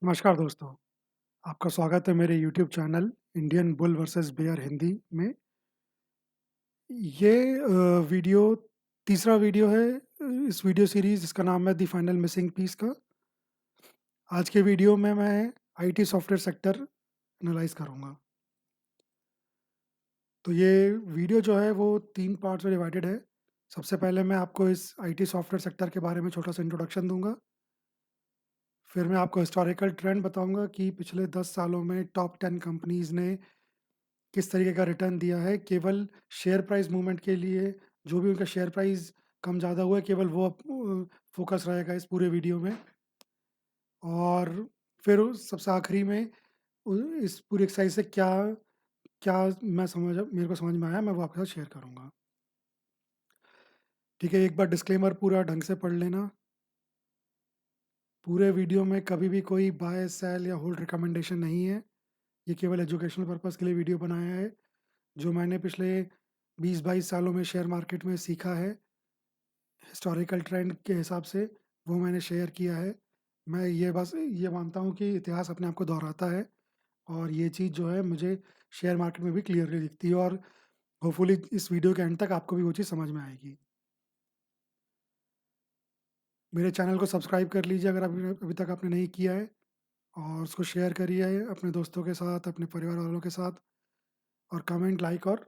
नमस्कार दोस्तों, आपका स्वागत है मेरे YouTube channel Indian bull versus bear Hindi में। ये वीडियो तीसरा वीडियो है इस वीडियो सीरीज़ जिसका नाम है द फाइनल मिसिंग पीस का। आज के वीडियो में मैं आईटी सॉफ्टवेयर सेक्टर एनालाइज़ करूँगा। तो ये वीडियो जो है वो 3 पार्ट्स में डिवाइडेड है। सबसे पहले मैं आपको इस आईटी सॉफ्टवेयर सेक्टर के बारे में छोटा-सा इंट्रोडक्शन दूँगा। फिर मैं आपको हिस्टोरिकल ट्रेंड बताऊँगा कि पिछले 10 सालों में टॉप 10 कंपनीज़ ने किस तरीके का रिटर्न दिया है। केवल शेयर प्राइस मूवमेंट के लिए जो भी उनका शेयर प्राइस कम ज़्यादा हुआ है, केवल वो फ़ोकस रहेगा इस पूरे वीडियो में। और फिर उस सबसे आखिरी में इस पूरी एक्सरसाइज से क्या क्या मेरे को समझ में आया, मैं वो आपके साथ शेयर करूँगा। ठीक है, एक बार डिस्क्लेमर पूरा ढंग से पढ़ लेना। पूरे वीडियो में कभी भी कोई बाय, सेल या होल्ड रिकमेंडेशन नहीं है। ये केवल एजुकेशनल पर्पज़ के लिए वीडियो बनाया है। जो मैंने पिछले 20-22 सालों में शेयर मार्केट में सीखा है, हिस्टोरिकल ट्रेंड के हिसाब से, वो मैंने शेयर किया है। मैं ये मानता हूँ कि इतिहास अपने आप को दोहराता है और ये चीज़ जो है मुझे शेयर मार्केट में भी क्लियरली दिखती है और होपफुली इस वीडियो के एंड तक आपको भी वो चीज़ समझ में आएगी। मेरे चैनल को सब्सक्राइब कर लीजिए अगर अभी अभी तक आपने नहीं किया है और उसको शेयर करिए अपने दोस्तों के साथ, अपने परिवार वालों के साथ और कमेंट, लाइक और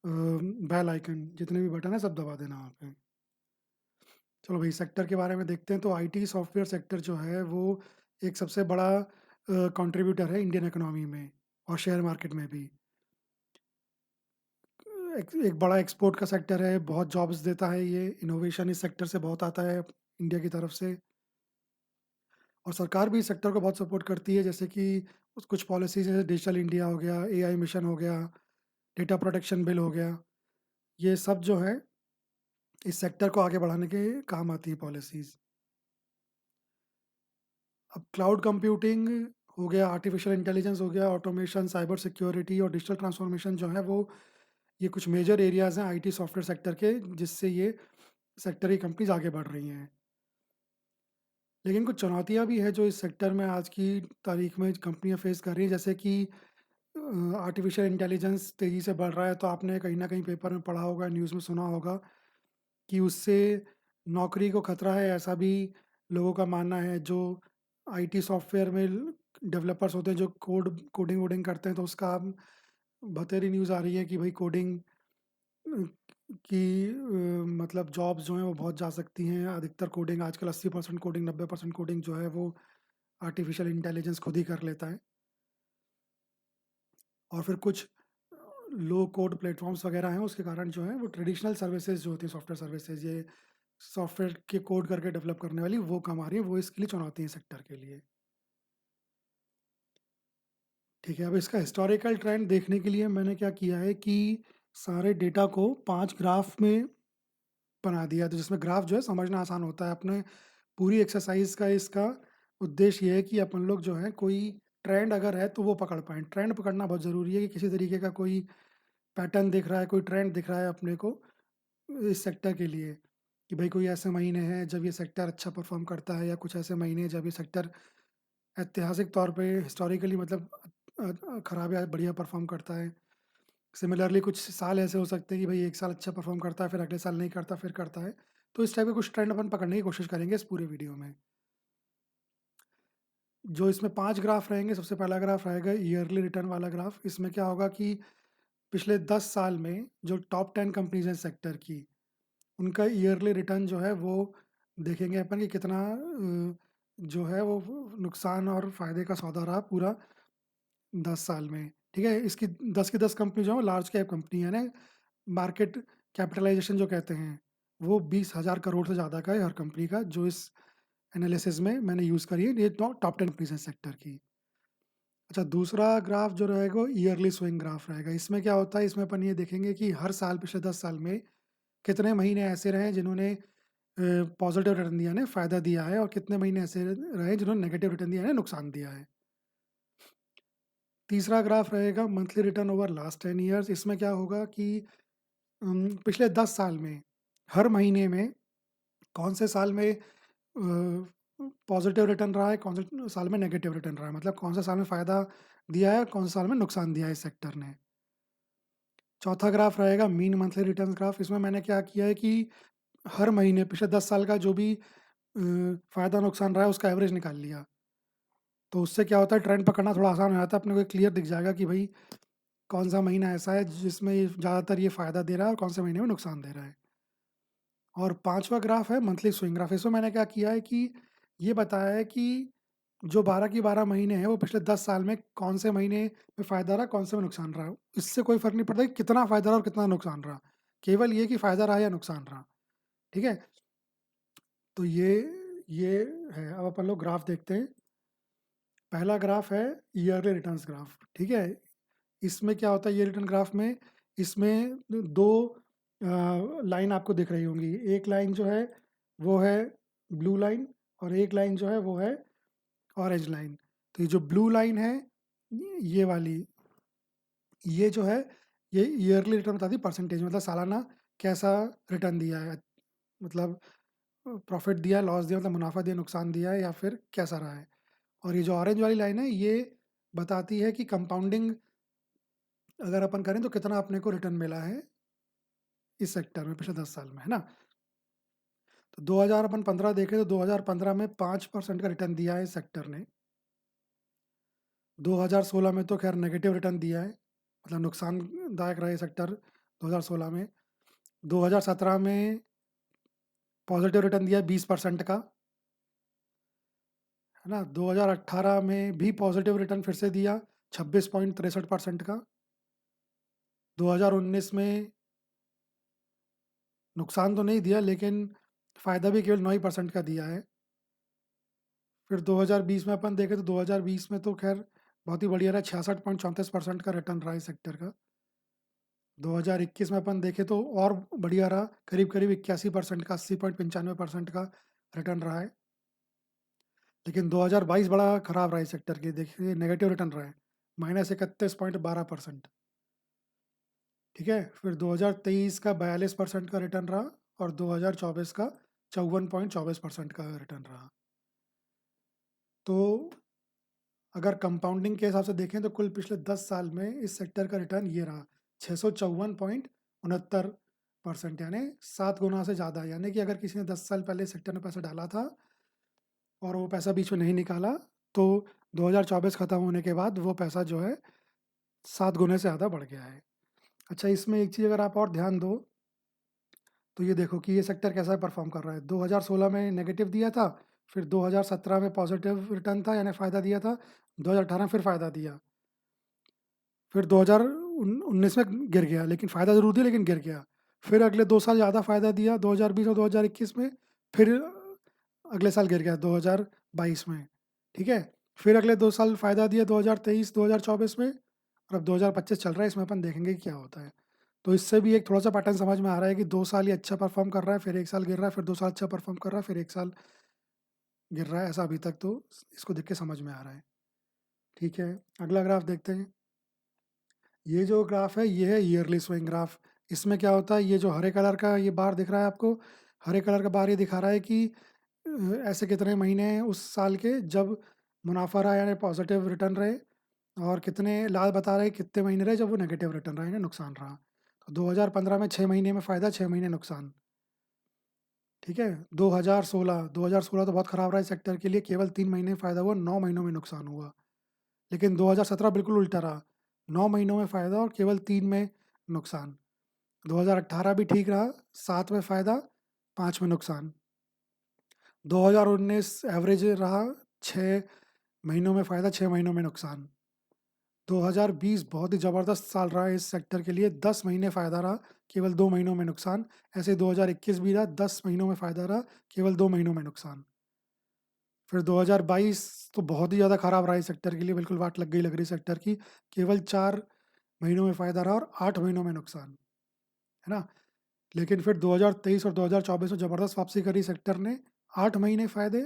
बेल आइकन जितने भी बटन हैं सब दबा देना वहाँ पे। चलो भाई सेक्टर के बारे में देखते हैं। तो आईटी सॉफ्टवेयर सेक्टर जो है वो एक सबसे बड़ा कंट्रीब्यूटर है इंडियन इकोनॉमी में और शेयर मार्केट में भी। एक बड़ा एक्सपोर्ट का सेक्टर है, बहुत जॉब्स देता है ये, इनोवेशन इस सेक्टर से बहुत आता है इंडिया की तरफ से। और सरकार भी इस सेक्टर को बहुत सपोर्ट करती है, जैसे कि कुछ पॉलिसीज़ जैसे डिजिटल इंडिया हो गया, एआई मिशन हो गया, डेटा प्रोटेक्शन बिल हो गया। ये सब जो है इस सेक्टर को आगे बढ़ाने के काम आती है पॉलिसीज़। अब क्लाउड कंप्यूटिंग हो गया, आर्टिफिशियल इंटेलिजेंस हो गया, ऑटोमेशन, साइबर सिक्योरिटी और डिजिटल ट्रांसफॉर्मेशन जो है वो ये कुछ मेजर एरियाज़ हैं आईटी सॉफ्टवेयर सेक्टर के, जिससे ये सेक्टर की कंपनीज़ आगे बढ़ रही हैं। लेकिन कुछ चुनौतियाँ भी हैं जो इस सेक्टर में आज की तारीख में कंपनियाँ फेस कर रही हैं, जैसे कि आर्टिफिशियल इंटेलिजेंस तेज़ी से बढ़ रहा है, तो आपने कहीं न कहीं पेपर में पढ़ा होगा, न्यूज़ में सुना होगा कि उससे नौकरी को खतरा है, ऐसा भी लोगों का मानना है। जो आईटी सॉफ्टवेयर में डेवलपर्स होते हैं, जो कोडिंग वोडिंग करते हैं, तो उसका अब बतेरी न्यूज़ आ रही है कि भाई कोडिंग की मतलब जॉब्स जो हैं वो बहुत जा सकती हैं। अधिकतर कोडिंग आजकल 80% कोडिंग, 90% कोडिंग जो है वो आर्टिफिशियल इंटेलिजेंस खुद ही कर लेता है। और फिर कुछ लो कोड प्लेटफ़ॉर्म्स वगैरह हैं, उसके कारण जो है वो ट्रेडिशनल सर्विसेज़ जो होती हैं, सॉफ्टवेयर सर्विसेज़, ये सॉफ्टवेयर के कोड करके डेवलप करने वाली, वो कम आ रही है, वो इसके लिए चुनौती है सेक्टर के लिए। ठीक है, अब इसका हिस्टोरिकल ट्रेंड देखने के लिए मैंने क्या किया है कि सारे डेटा को 5 ग्राफ में बना दिया, तो जिसमें ग्राफ जो है समझना आसान होता है। अपने पूरी एक्सरसाइज़ का इसका उद्देश्य ये है कि अपन लोग जो है कोई ट्रेंड अगर है तो वो पकड़ पाएँ। ट्रेंड पकड़ना बहुत ज़रूरी है कि किसी तरीके का कोई पैटर्न दिख रहा है, कोई ट्रेंड दिख रहा है अपने को इस सेक्टर के लिए, कि भाई कोई ऐसे महीने हैं जब ये सेक्टर अच्छा परफ़ॉर्म करता है या कुछ ऐसे महीने हैं जब ये सेक्टर ऐतिहासिक तौर पे हिस्टोरिकली मतलब खराब या बढ़िया परफ़ॉर्म करता है। सिमिलरली कुछ साल ऐसे हो सकते हैं कि भाई 1 साल अच्छा परफ़ॉर्म करता है, फिर अगले साल नहीं करता, फिर करता है। तो इस टाइप के कुछ ट्रेंड अपन पकड़ने की कोशिश करेंगे इस पूरे वीडियो में। जो इसमें 5 ग्राफ रहेंगे, सबसे पहला ग्राफ रहेगा ईयरली रिटर्न वाला ग्राफ। इसमें क्या होगा कि पिछले 10 साल में जो टॉप 10 कंपनीज़ हैं सेक्टर की, उनका ईयरली रिटर्न जो है वो देखेंगे अपन कि कितना जो है वो नुकसान और फ़ायदे का सौदा रहा पूरा 10 साल में। ठीक है? इसकी 10 की 10 कंपनी जो है वो लार्ज कैप कंपनी है ना, मार्केट कैपिटलाइज़ेशन जो कहते हैं, वो 20,000 करोड़ से ज़्यादा का है हर कंपनी का, जो इस एनालिसिस में मैंने यूज़ करी है। ये टॉप 10 कंपनीज़ हैं सेक्टर की। अच्छा, दूसरा ग्राफ जो रहेगा वो ईयरली स्विंग ग्राफ रहेगा। इसमें क्या होता है, इसमें अपन ये देखेंगे कि हर साल पिछले 10 साल में कितने महीने ऐसे रहे हैं जिन्होंने पॉज़िटिव रिटर्न दिया है, फ़ायदा दिया है, और कितने महीने ऐसे रहे जिन्होंने नेगेटिव रिटर्न दिया है, नुकसान दिया है। तीसरा ग्राफ रहेगा monthly return over last 10 years. इसमें क्या होगा कि पिछले 10 साल में हर महीने में कौन से साल में पॉजिटिव रिटर्न रहा है, कौन से साल में नेगेटिव रिटर्न रहा है, मतलब कौन से साल में फ़ायदा दिया है, कौन से साल में नुकसान दिया है इस सेक्टर ने। चौथा ग्राफ रहेगा मीन मंथली रिटर्न्स ग्राफ। इसमें मैंने क्या किया है कि हर महीने पिछले 10 साल का जो भी फ़ायदा नुकसान रहा है उसका एवरेज निकाल लिया। तो उससे क्या होता है, ट्रेंड पकड़ना थोड़ा आसान हो जाता है, अपने को क्लियर दिख जाएगा कि भाई कौन सा महीना ऐसा है जिसमें ये ज़्यादातर ये फ़ायदा दे रहा है और कौन से महीने में नुकसान दे रहा है। और पांचवा ग्राफ है मंथली स्विंग ग्राफ। इसमें मैंने क्या किया है कि ये बताया है कि जो 12 की 12 महीने हैं वो पिछले 10 साल में कौन से महीने में फ़ायदा रहा, कौन से में नुकसान रहा। इससे कोई फ़र्क नहीं पड़ता कि कितना फ़ायदा रहा और कितना नुकसान रहा, केवल ये कि फ़ायदा रहा या नुकसान रहा। ठीक है, तो ये है। अब अपन लोग ग्राफ देखते हैं। पहला ग्राफ है ईयरली रिटर्न्स ग्राफ। ठीक है, इसमें क्या होता है ये रिटर्न ग्राफ में, इसमें दो लाइन आपको दिख रही होंगी। एक लाइन जो है वो है ब्लू लाइन और एक लाइन जो है वो है ऑरेंज लाइन। तो ये जो ब्लू लाइन है ये वाली, ये जो है ये ईयरली रिटर्न बताती है, परसेंटेज मतलब सालाना कैसा रिटर्न दिया है, मतलब प्रॉफिट दिया है, लॉस दिया, मतलब मुनाफा दिया, नुकसान दिया है, या फिर कैसा रहा है। और ये जो ऑरेंज वाली लाइन है ये बताती है कि कंपाउंडिंग अगर अपन करें तो कितना अपने को रिटर्न मिला है इस सेक्टर में पिछले 10 साल में, है ना। तो 2015 देखें तो 2015 में 5% का रिटर्न दिया है इस सेक्टर ने। 2016 में तो खैर नेगेटिव रिटर्न दिया है, मतलब नुकसानदायक रहा ये सेक्टर 2016 में। 2017 में पॉजिटिव रिटर्न दिया है 20% का, है ना। 2018 में भी पॉजिटिव रिटर्न फिर से दिया 26.63% का। 2019 में नुकसान तो नहीं दिया लेकिन फ़ायदा भी केवल 9% का दिया है। फिर 2020 में अपन देखें तो 2020 में तो खैर बहुत ही बढ़िया रहा, 66.34% का रिटर्न रहा इस सेक्टर का। 2021 में अपन देखें तो और बढ़िया रहा, करीब करीब 81% का, 80.95% का रिटर्न रहा है। लेकिन 2022 बड़ा खराब रहा इस सेक्टर के, देखिए नेगेटिव रिटर्न रहा है, -31.12%। ठीक है, फिर 2023 का 42% का रिटर्न रहा और 2024 का 54.24% का रिटर्न रहा। तो अगर कंपाउंडिंग के हिसाब से देखें तो कुल पिछले 10 साल में इस सेक्टर का रिटर्न ये रहा 654.69%, यानी 7 गुना से ज़्यादा। यानी कि अगर किसी ने 10 साल पहले सेक्टर में पैसा डाला था और वो पैसा बीच में नहीं निकाला तो 2024 ख़त्म होने के बाद वो पैसा जो है 7 गुने से ज़्यादा बढ़ गया है। अच्छा, इसमें एक चीज़ अगर आप और ध्यान दो तो ये देखो कि ये सेक्टर कैसा परफॉर्म कर रहा है। 2016 में नेगेटिव दिया था, फिर 2017 में पॉजिटिव रिटर्न था यानी फ़ायदा दिया था, 2018 फिर फ़ायदा दिया, फिर 2019 में गिर गया, लेकिन फ़ायदा ज़रूर दिया लेकिन गिर गया। फिर अगले 2 साल ज़्यादा फ़ायदा दिया 2020 और 2021 में, फिर अगले साल गिर गया 2022 में। ठीक है, फिर अगले 2 साल फ़ायदा दिया 2023, 2024 में, और अब 2025 चल रहा है, इसमें अपन देखेंगे कि क्या होता है। तो इससे भी एक थोड़ा-सा पैटर्न समझ में आ रहा है कि 2 साल ये अच्छा परफ़ॉर्म कर रहा है, फिर 1 साल गिर रहा है, फिर 2 साल अच्छा परफ़ॉर्म कर रहा है, फिर 1 साल गिर रहा है, ऐसा अभी तक तो इसको देख के समझ में आ रहा है। ठीक है, अगला ग्राफ देखते हैं। ये जो ग्राफ है ये है ईयरली स्विंग ग्राफ। इसमें क्या होता है, ये जो हरे कलर का ये बार दिख रहा है आपको, हरे कलर का बार ये दिखा रहा है कि ऐसे कितने महीने हैं उस साल के जब मुनाफा रहा यानी पॉजिटिव रिटर्न रहे, और कितने लाल बता रहे हैं कितने महीने रहे जब वो नेगेटिव रिटर्न रहा यानी नुकसान रहा। तो 2015 में 6 महीने में फ़ायदा, 6 महीने नुकसान। ठीक है, 2016 तो बहुत ख़राब रहा इस सेक्टर के लिए, केवल 3 महीने फ़ायदा हुआ, 9 महीनों में नुकसान हुआ। लेकिन 2017 बिल्कुल उल्टा रहा, 9 महीनों में फ़ायदा और केवल 3 में नुकसान। 2018 भी ठीक रहा, 7 में फ़ायदा, 5 में नुकसान। 2019 एवरेज रहा, 6 महीनों में फ़ायदा, 6 महीनों में नुकसान। 2020 बहुत ही ज़बरदस्त साल रहा है इस सेक्टर के लिए, 10 महीने फ़ायदा रहा, केवल 2 महीनों में नुकसान। ऐसे 2021 भी रहा, 10 महीनों में फ़ायदा रहा, केवल 2 महीनों में नुकसान। फिर 2022 तो बहुत ही ज़्यादा ख़राब रहा इस सेक्टर के लिए, बिल्कुल वाट लग गई लग रही सेक्टर की, केवल 4 महीनों में फ़ायदा रहा और 8 महीनों में नुकसान, है ना। लेकिन फिर 2023 और 2024 में ज़बरदस्त वापसी करी सेक्टर ने, 8 महीने फ़ायदे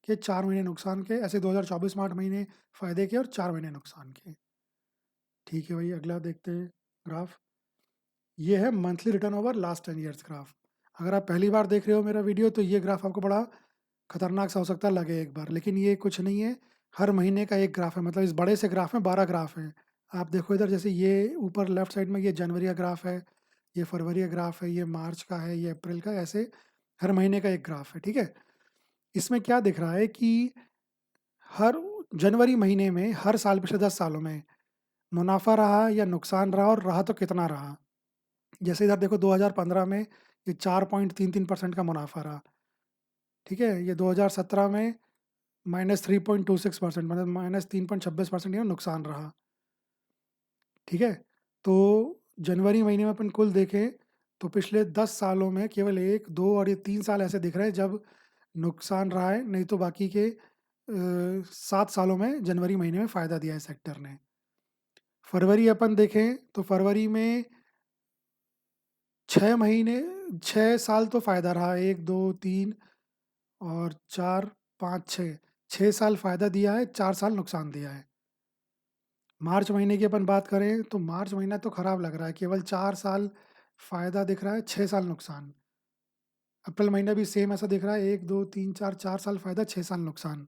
के, 4 महीने नुकसान के। ऐसे 2024 में 8 महीने फ़ायदे के और 4 महीने नुकसान के। ठीक है भाई, अगला देखते हैं ग्राफ। ये है monthly return over last 10 years graph. अगर आप पहली बार देख रहे हो मेरा वीडियो तो ये ग्राफ आपको बड़ा खतरनाक सा हो सकता है लगे एक बार, लेकिन ये कुछ नहीं है, हर महीने का एक ग्राफ है, मतलब इस बड़े से ग्राफ में 12 ग्राफ हैं। आप देखो इधर, जैसे ये ऊपर लेफ्ट साइड में ये जनवरी का ग्राफ है, ये फरवरी का ग्राफ है, ये मार्च का है, ये अप्रैल का, ऐसे हर महीने का एक ग्राफ है, ठीक है? इसमें क्या दिख रहा है कि हर जनवरी महीने में हर साल पिछले 10 सालों में मुनाफ़ा रहा या नुकसान रहा, और रहा तो कितना रहा? जैसे इधर देखो 2015 में ये 4.33% का मुनाफ़ा रहा, ठीक है? ये 2017 में -3.26%, मतलब -3.26% ये नुकसान रहा, ठीक है? तो जनवरी महीने में अपन कुल देखें तो पिछले 10 सालों में केवल 1, 2 और ये 3 साल ऐसे दिख रहे हैं जब नुकसान रहा है, नहीं तो बाकी के 7 सालों में जनवरी महीने में फ़ायदा दिया है सेक्टर ने। फरवरी अपन देखें तो फरवरी में 6 महीने 6 साल तो फ़ायदा रहा, 1, 2, 3 और 4, 5, 6, 6 साल फ़ायदा दिया है, 4 साल नुकसान दिया है। मार्च महीने की अपन बात करें तो मार्च महीना तो खराब लग रहा है, केवल 4 साल फ़ायदा दिख रहा है, 6 साल नुकसान। अप्रैल महीना भी सेम ऐसा दिख रहा है, 1, 2, 3, 4, 4 साल फ़ायदा, 6 साल नुकसान।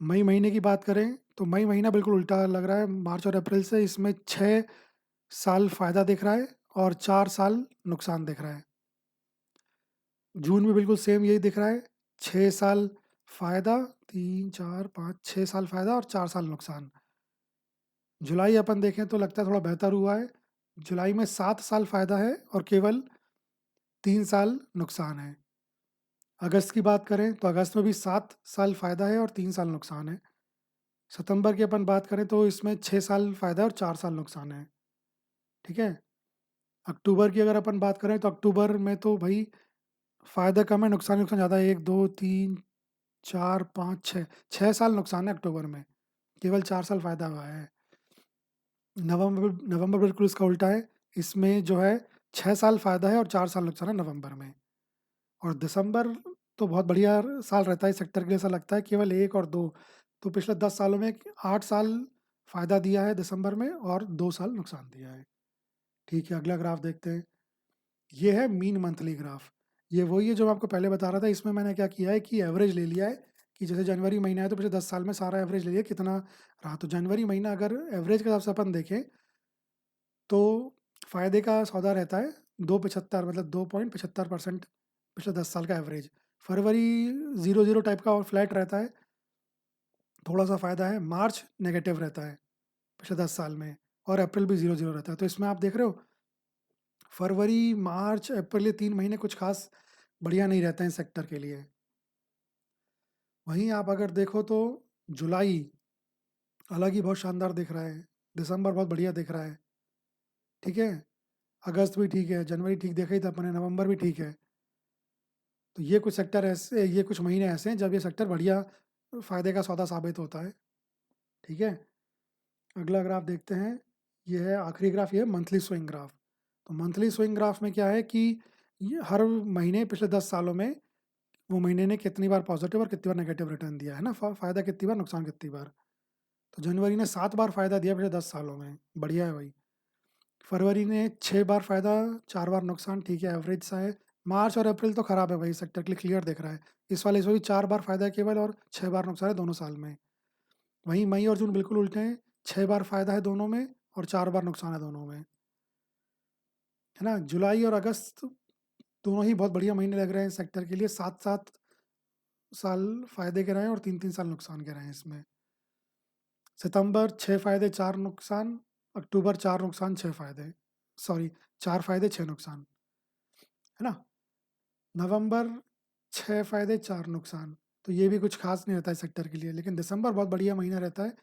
मई महीने की बात करें तो मई महीना बिल्कुल उल्टा लग रहा है मार्च और अप्रैल से, इसमें 6 साल फ़ायदा दिख रहा है और 4 साल नुकसान दिख रहा है। जून में बिल्कुल सेम यही दिख रहा है, 6 साल फ़ायदा, 3, 4, 5, 6 साल फ़ायदा और 4 साल नुकसान। जुलाई अपन देखें तो लगता है थोड़ा बेहतर हुआ है, जुलाई में 7 साल फ़ायदा है और केवल 3 साल नुकसान है। अगस्त की बात करें तो अगस्त में भी 7 साल फ़ायदा है और 3 साल नुकसान है। सितंबर की अपन बात करें तो इसमें 6 साल फ़ायदा और 4 साल नुकसान है, ठीक है? अक्टूबर की अगर अपन बात करें तो अक्टूबर में तो भई फ़ायदा कम है, नुकसान ज़्यादा है, 1, 2, 3, 4, 5, 6, 6 साल नुकसान है अक्टूबर में, केवल 4 साल फ़ायदा हुआ है। नवंबर नवंबर बिल्कुल इसका उल्टा है, इसमें जो है 6 साल फ़ायदा है और 4 साल नुकसान है नवंबर में। और दिसंबर तो बहुत बढ़िया साल रहता है इस सेक्टर के लिए, ऐसा लगता है, केवल 1 और 2, तो पिछले 10 सालों में 8 साल फ़ायदा दिया है दिसंबर में और 2 साल नुकसान दिया है। ठीक है, अगला ग्राफ देखते हैं। ये है मीन मंथली ग्राफ। ये वही है जो मैं आपको पहले बता रहा था, इसमें मैंने क्या किया है कि एवरेज ले लिया है, कि जैसे जनवरी महीना है तो पिछले 10 साल में सारा एवरेज ले लिया कितना रहा। तो जनवरी महीना अगर एवरेज के हिसाब से अपन देखें तो फ़ायदे का सौदा रहता है 2.75, मतलब 2.75% पिछले 10 साल का एवरेज। फरवरी 0-0 टाइप का और फ्लैट रहता है, थोड़ा-सा फ़ायदा है। मार्च नेगेटिव रहता है पिछले 10 साल में, और अप्रैल भी 0-0 रहता है। तो इसमें आप देख रहे हो फरवरी, मार्च, अप्रैल, ये 3 महीने कुछ ख़ास बढ़िया नहीं रहते हैं सेक्टर के लिए। वहीं आप अगर देखो तो जुलाई अलग ही बहुत शानदार दिख रहा है, दिसंबर बहुत बढ़िया दिख रहा है, ठीक है? अगस्त भी ठीक है, जनवरी ठीक देखा ही था अपने, नवंबर भी ठीक है। तो ये कुछ सेक्टर ऐसे, ये कुछ महीने ऐसे हैं जब ये सेक्टर बढ़िया फ़ायदे का सौदा साबित होता है, ठीक है? अगला ग्राफ देखते हैं, ये है आखिरी ग्राफ, ये है मंथली स्विंग ग्राफ। तो मंथली स्विंग ग्राफ में क्या है कि ये हर महीने पिछले 10 सालों में वो महीने ने कितनी बार पॉजिटिव और कितनी बार नेगेटिव रिटर्न दिया है ना, फ़ायदा कितनी बार, नुकसान कितनी बार। तो जनवरी ने 7 बार फ़ायदा दिया पिछले 10 सालों में, बढ़िया है भाई। फरवरी ने 6 बार फ़ायदा, 4 बार नुकसान, ठीक है, एवरेज सा है। मार्च और अप्रैल तो खराब है भाई, सेक्टर के लिए क्लियर दिख रहा है। इस वाले इसमें भी 4 बार फ़ायदा है केवल और 6 बार नुकसान है दोनों साल में। वहीं मई और जून बिल्कुल उल्टे हैं, 6 बार फ़ायदा है दोनों में और 4 बार नुकसान है दोनों में, है ना? जुलाई और अगस्त दोनों ही बहुत बढ़िया महीने लग रहे हैं सेक्टर के लिए, 7-7 साल फ़ायदे के रहे हैं और 3-3 साल नुकसान के रहे हैं इसमें। सितंबर 6 फ़ायदे 4 नुकसान, अक्टूबर 4 नुकसान 6 फ़ायदे, सॉरी 4 फ़ायदे 6 नुकसान, है ना? नवंबर 6 फ़ायदे 4 नुकसान, तो ये भी कुछ ख़ास नहीं रहता है सेक्टर के लिए, लेकिन दिसंबर बहुत बढ़िया महीना रहता है।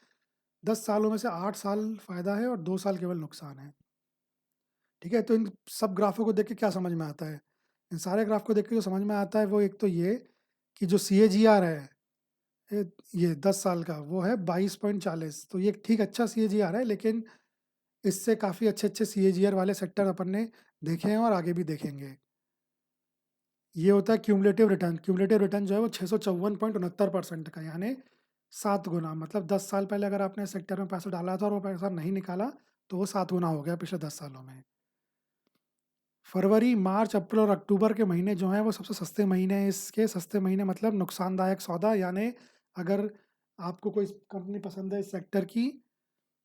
10 सालों में से 8 साल फ़ायदा है और 2 साल केवल नुकसान है। ठीक है? तो इन सब ग्राफ़ों को देख के क्या समझ में आता है? इन सारे ग्राफ़ को देख के जो समझ में आता है वो एक तो ये कि जो सीएजीआर है, ए ये 10 साल का, वो है 22.40, तो ये ठीक अच्छा सीएजीआर है, लेकिन इससे काफ़ी अच्छे-अच्छे सीएजीआर वाले सेक्टर अपन ने देखे हैं और आगे भी देखेंगे। ये होता है क्यूमुलेटिव रिटर्न जो है वो 654.69% का, यानी 7 गुना, मतलब 10 साल पहले अगर आपने सेक्टर में पैसा डाला था और वो पैसा नहीं निकाला, तो वो 7 गुना हो गया पिछले 10 सालों में। फरवरी, मार्च, अप्रैल और अक्टूबर के महीने जो हैं वो सबसे सस्ते महीने हैं इसके। सस्ते महीने मतलब नुकसानदायक सौदा, यानी अगर आपको कोई कंपनी पसंद है इस सेक्टर की,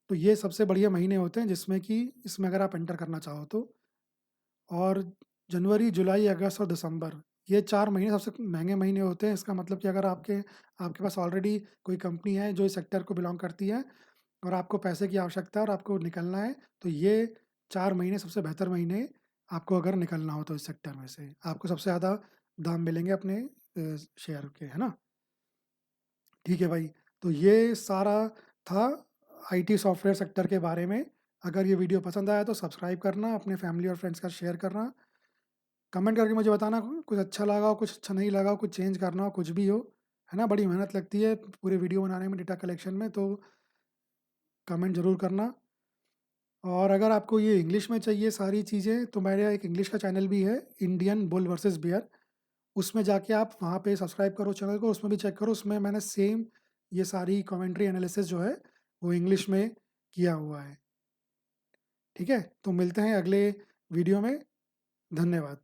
तो ये सबसे बढ़िया महीने होते हैं जिसमें कि इसमें अगर आप एंटर करना चाहो तो। और जनवरी, जुलाई, अगस्त और दिसंबर, ये 4 महीने सबसे महँगे महीने होते हैं। इसका मतलब कि अगर आपके आपके पास ऑलरेडी कोई कंपनी है जो इस सेक्टर को बिलॉन्ग करती है और आपको पैसे की आवश्यकता है और आपको निकलना है, तो ये 4 महीने सबसे बेहतर महीने आपको अगर निकलना हो तो इस सेक्टर में से। आपको सबसे ज़्यादा दाम मिलेंगे अपने शेयर के, है ना? ठीक है भाई, तो ये सारा था आईटी सॉफ्टवेयर सेक्टर के बारे में। अगर ये वीडियो पसंद आया तो सब्सक्राइब करना, अपने फैमिली और फ्रेंड्स के साथ शेयर करना। कमेंट करके मुझे बताना कुछ अच्छा लगा हो, कुछ अच्छा नहीं लगा हो, कुछ चेंज करना हो, कुछ भी हो, है ना? बड़ी मेहनत लगती है पूरे वीडियो बनाने में, डेटा कलेक्शन में, तो कमेंट ज़रूर करना। और अगर आपको ये इंग्लिश में चाहिए सारी चीज़ें, तो मेरा एक इंग्लिश का चैनल भी है, इंडियन बुल वर्सेस बियर। उसमें जाके आप वहाँ पे सब्सक्राइब करो चैनल को, उसमें भी चेक करो, उसमें मैंने सेम ये सारी कमेंट्री एनालिसिस जो है, वो इंग्लिश में किया हुआ है। ठीक है? तो मिलते हैं अगले वीडियो में। धन्यवाद।